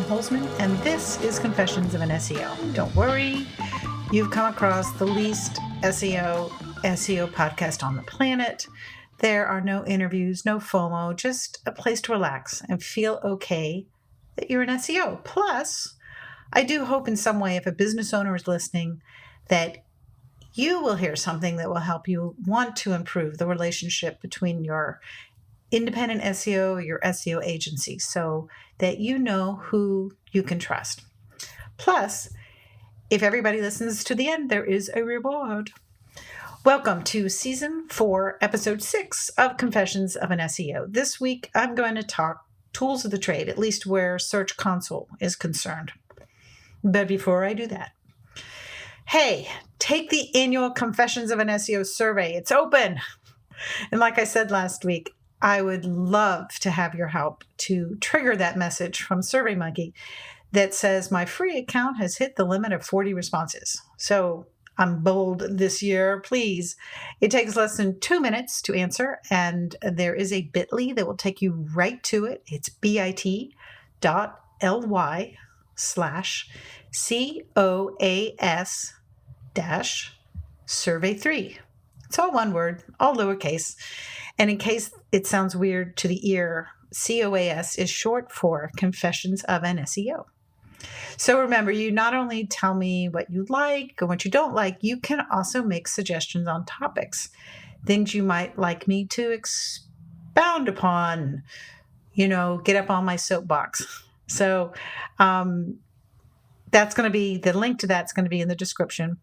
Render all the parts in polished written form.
Holzman, and this is Confessions of an SEO. Don't worry, you've come across the least SEO podcast on the planet. There are no interviews, no FOMO, just a place to relax and feel okay that you're an SEO. Plus, I do hope in some way, if a business owner is listening, that you will hear something that will help you want to improve the relationship between your independent SEO, your SEO agency, so that you know who you can trust. Plus, if everybody listens to the end, there is a reward. Welcome to Season 4, Episode 6 of Confessions of an SEO. This week, I'm going to talk tools of the trade, at least where Search Console is concerned. But before I do that, hey, take the annual Confessions of an SEO survey. It's open. And like I said last week, I would love to have your help to trigger that message from SurveyMonkey that says my free account has hit the limit of 40 responses. So I'm bold this year, please. It takes less than 2 minutes to answer, and there is a bit.ly that will take you right to it. It's bit.ly/COAS-survey3. It's all one word, all lowercase. And in case it sounds weird to the ear, COAS is short for Confessions of an SEO. So remember, you not only tell me what you like and what you don't like, you can also make suggestions on topics, things you might like me to expound upon, get up on my soapbox. So that's going to be, the link to that's going to be in the description.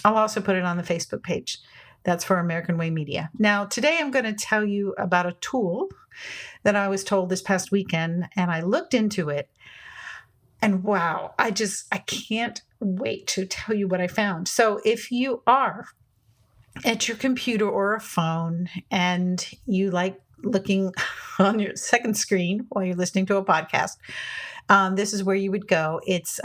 I'll also put it on the Facebook page. That's for American Way Media. Now, today I'm going to tell you about a tool that I was told this past weekend, and I looked into it. And wow, I can't wait to tell you what I found. So if you are at your computer or a phone and you like looking on your second screen while you're listening to a podcast, this is where you would go. It's,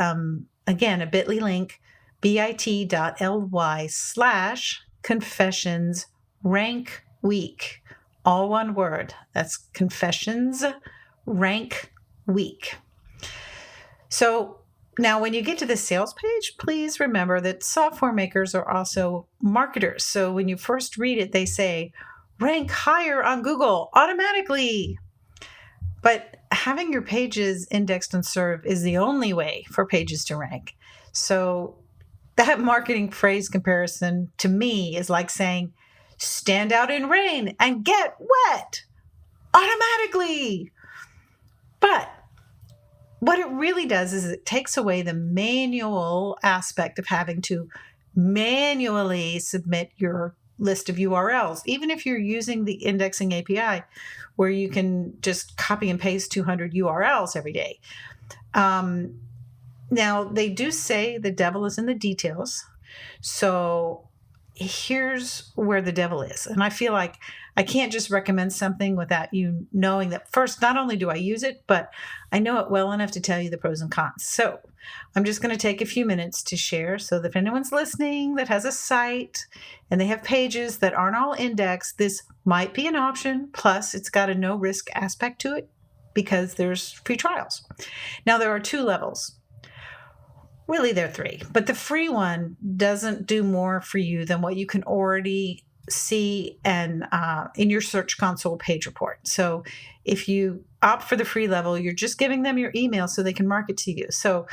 again, a bit.ly link, bit.ly/Confessions Rank Week. All one word. That's Confessions Rank Week. So now when you get to the sales page, please remember that software makers are also marketers. So when you first read it, they say, rank higher on Google automatically. But having your pages indexed and served is the only way for pages to rank. So that marketing phrase comparison to me is like saying, stand out in rain and get wet automatically. But what it really does is it takes away the manual aspect of having to manually submit your list of URLs, even if you're using the indexing API where you can just copy and paste 200 URLs every day. Now, they do say the devil is in the details. So here's where the devil is. And I feel like I can't just recommend something without you knowing that first, not only do I use it, but I know it well enough to tell you the pros and cons. So I'm just going to take a few minutes to share so that if anyone's listening that has a site and they have pages that aren't all indexed, this might be an option. Plus, it's got a no risk aspect to it because there's free trials. Now, there are 2 levels. Really, there are 3, but the free one doesn't do more for you than what you can already see and in your Search Console page report. So if you opt for the free level, you're just giving them your email so they can market to you. So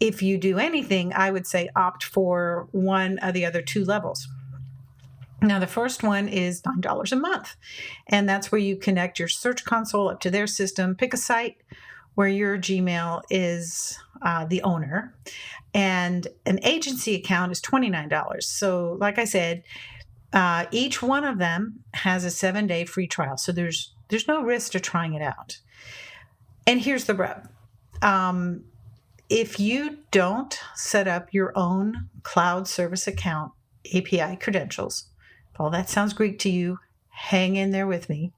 if you do anything, I would say opt for one of the other 2 levels. Now, the first one is $9 a month, and that's where you connect your Search Console up to their system, pick a site where your Gmail is the owner, and an agency account is $29. So like I said, each one of them has a 7-day free trial. So there's no risk to trying it out. And here's the rub. If you don't set up your own cloud service account API credentials, if all that sounds Greek to you, hang in there with me.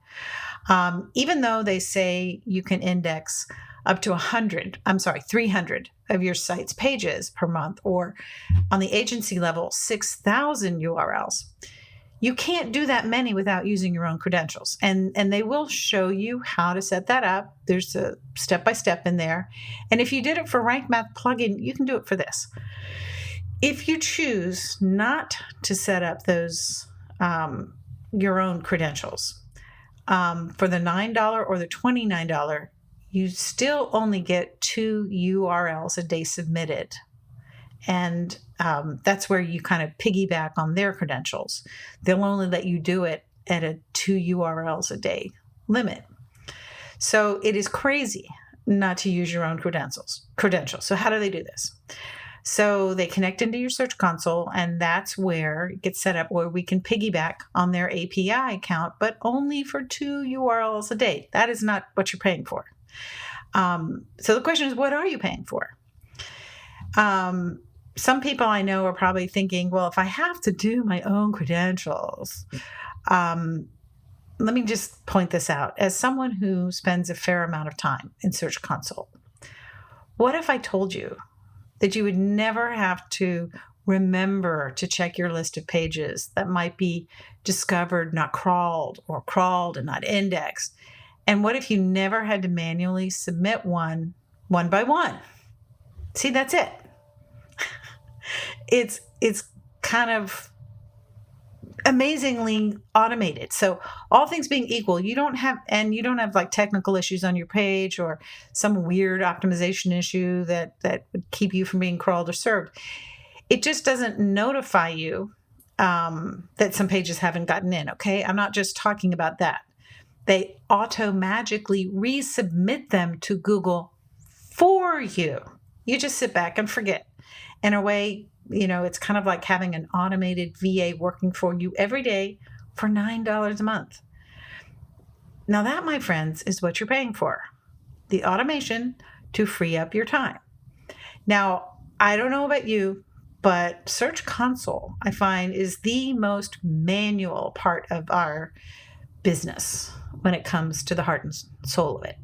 Even though they say you can index up to 300 of your site's pages per month, or on the agency level, 6,000 URLs. You can't do that many without using your own credentials. And they will show you how to set that up. There's a step-by-step in there. And if you did it for Rank Math plugin, you can do it for this. If you choose not to set up those your own credentials for the $9 or the $29, you still only get 2 URLs a day submitted. And that's where you kind of piggyback on their credentials. They'll only let you do it at a 2 URLs a day limit. So it is crazy not to use your own credentials. So how do they do this? So they connect into your Search Console, and that's where it gets set up where we can piggyback on their API account, but only for 2 URLs a day. That is not what you're paying for. So the question is, what are you paying for? Some people I know are probably thinking, well, if I have to do my own credentials, let me just point this out. As someone who spends a fair amount of time in Search Console, what if I told you that you would never have to remember to check your list of pages that might be discovered, not crawled, or crawled and not indexed? And what if you never had to manually submit one by one? See, that's it. It's kind of amazingly automated. So all things being equal, you don't have like technical issues on your page or some weird optimization issue that would keep you from being crawled or served. It just doesn't notify you that some pages haven't gotten in. Okay. I'm not just talking about that. They magically resubmit them to Google for you. You just sit back and forget. In a way, it's kind of like having an automated VA working for you every day for $9 a month. Now that, my friends, is what you're paying for. The automation to free up your time. Now, I don't know about you, but Search Console, I find, is the most manual part of our business when it comes to the heart and soul of it.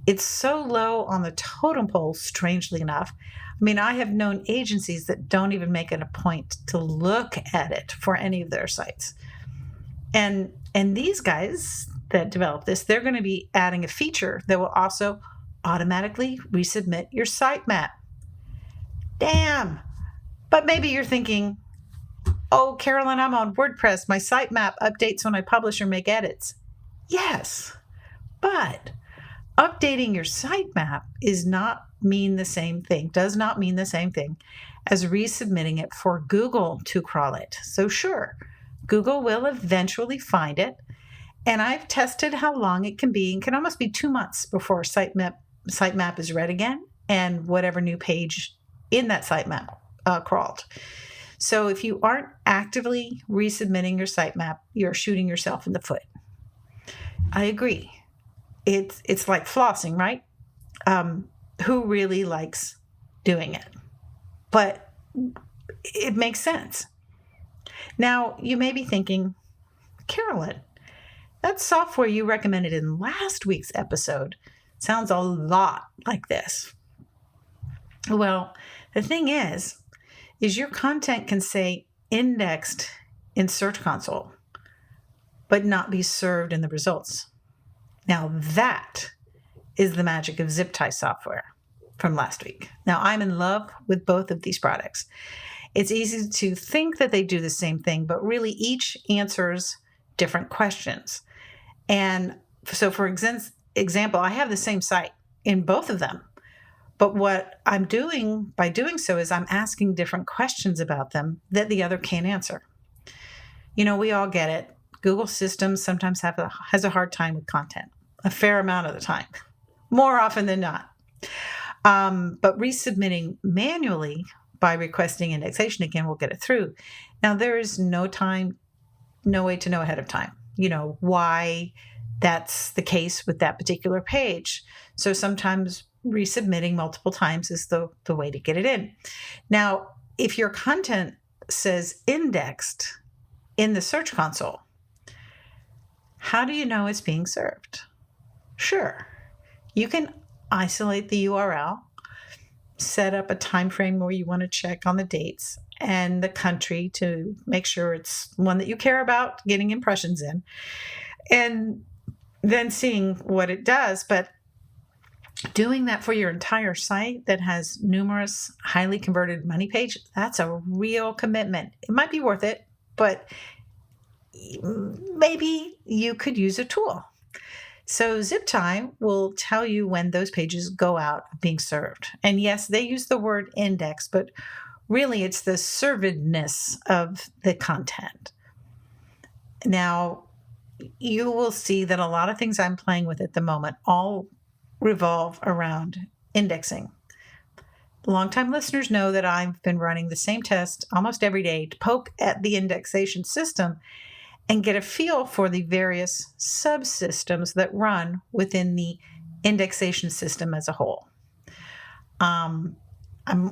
It's so low on the totem pole, strangely enough. I mean, I have known agencies that don't even make it a point to look at it for any of their sites. And these guys that develop this, they're going to be adding a feature that will also automatically resubmit your sitemap. Damn. But maybe you're thinking, oh, Carolyn, I'm on WordPress. My sitemap updates when I publish or make edits. Yes, but updating your sitemap does not mean the same thing as resubmitting it for Google to crawl it. So sure, Google will eventually find it. And I've tested how long it can be. It can almost be 2 months before sitemap is read again and whatever new page in that sitemap crawled. So if you aren't actively resubmitting your sitemap, you're shooting yourself in the foot. I agree. It's like flossing, right? Who really likes doing it? But it makes sense. Now, you may be thinking, Carolyn, that software you recommended in last week's episode sounds a lot like this. Well, the thing is your content can say indexed in Search Console, but not be served in the results. Now that is the magic of zip tie software from last week. Now I'm in love with both of these products. It's easy to think that they do the same thing, but really each answers different questions. And so for example, I have the same site in both of them. But what I'm doing by doing so is I'm asking different questions about them that the other can't answer. We all get it. Google systems sometimes has a hard time with content, a fair amount of the time, more often than not. But resubmitting manually by requesting indexation again will get it through. Now, there is no way to know ahead of time, why that's the case with that particular page. So sometimes resubmitting multiple times is the way to get it in. Now, if your content says indexed in the Search Console, how do you know it's being served? Sure, you can isolate the URL, set up a time frame where you want to check on the dates, and the country to make sure it's one that you care about getting impressions in, and then seeing what it does. But doing that for your entire site that has numerous highly converted money page, that's a real commitment. It might be worth it, but maybe you could use a tool. So ZipTie will tell you when those pages go out being served. And yes, they use the word index, but really it's the servedness of the content. Now, you will see that a lot of things I'm playing with at the moment all revolve around indexing. Longtime listeners know that I've been running the same test almost every day to poke at the indexation system and get a feel for the various subsystems that run within the indexation system as a whole. I'm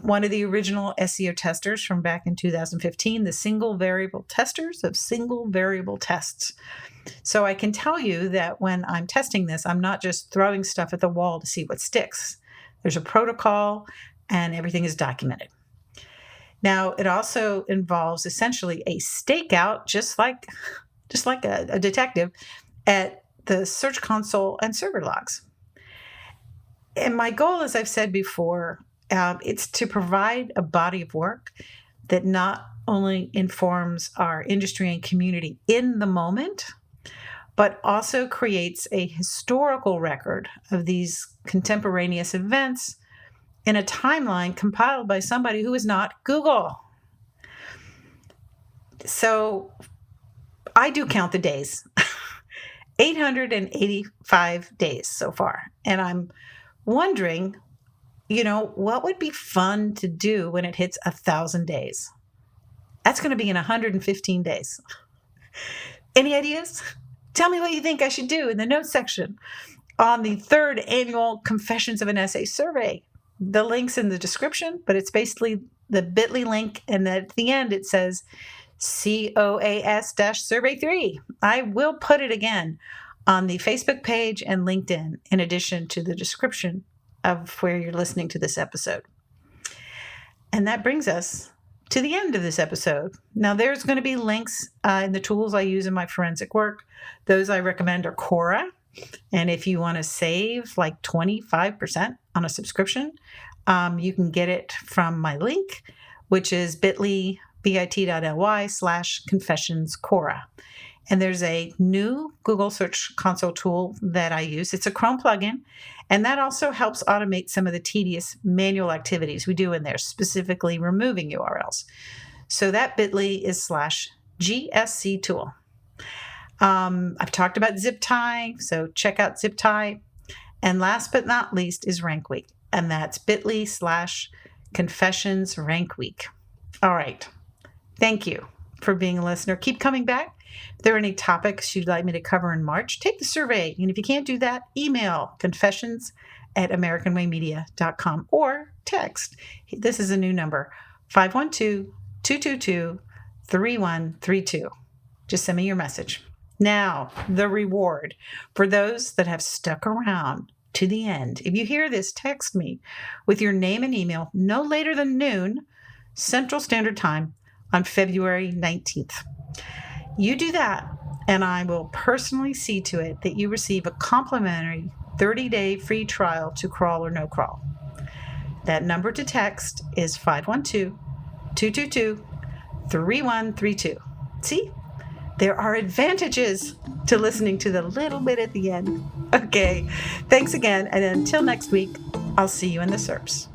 one of the original SEO testers from back in 2015, the single variable testers of single variable tests. So I can tell you that when I'm testing this, I'm not just throwing stuff at the wall to see what sticks. There's a protocol and everything is documented. Now, it also involves essentially a stakeout, just like a detective, at the Search Console and server logs. And my goal, as I've said before, it's to provide a body of work that not only informs our industry and community in the moment, but also creates a historical record of these contemporaneous events in a timeline compiled by somebody who is not Google. So I do count the days, 885 days so far. And I'm wondering, what would be fun to do when it hits 1,000 days? That's going to be in 115 days. Any ideas? Tell me what you think I should do in the notes section on the 3rd annual Confessions of an Essay survey. The link's in the description, but it's basically the bit.ly link. And at the end, it says COAS-survey 3. I will put it again on the Facebook page and LinkedIn, in addition to the description of where you're listening to this episode. And that brings us to the end of this episode. Now, there's going to be links in the tools I use in my forensic work. Those I recommend are Quora. And if you want to save like 25% on a subscription, you can get it from my link, which is bit.ly/confessions Quora. And there's a new Google Search Console tool that I use. It's a Chrome plugin, and that also helps automate some of the tedious manual activities we do in there, specifically removing URLs. So that bit.ly is /GSC tool. I've talked about ZipTie, so check out ZipTie. And last but not least is Rank Week, and that's bit.ly/confessions Rank Week. All right. Thank you for being a listener. Keep coming back. If there are any topics you'd like me to cover in March, take the survey. And if you can't do that, email confessions@AmericanWayMedia.com or text. This is a new number, 512-222-3132. Just send me your message. Now, the reward for those that have stuck around to the end. If you hear this, text me with your name and email no later than noon Central Standard Time on February 19th. You do that, and I will personally see to it that you receive a complimentary 30-day free trial to Crawl or No Crawl. That number to text is 512-222-3132. See? There are advantages to listening to the little bit at the end. Okay, thanks again, and until next week, I'll see you in the SERPs.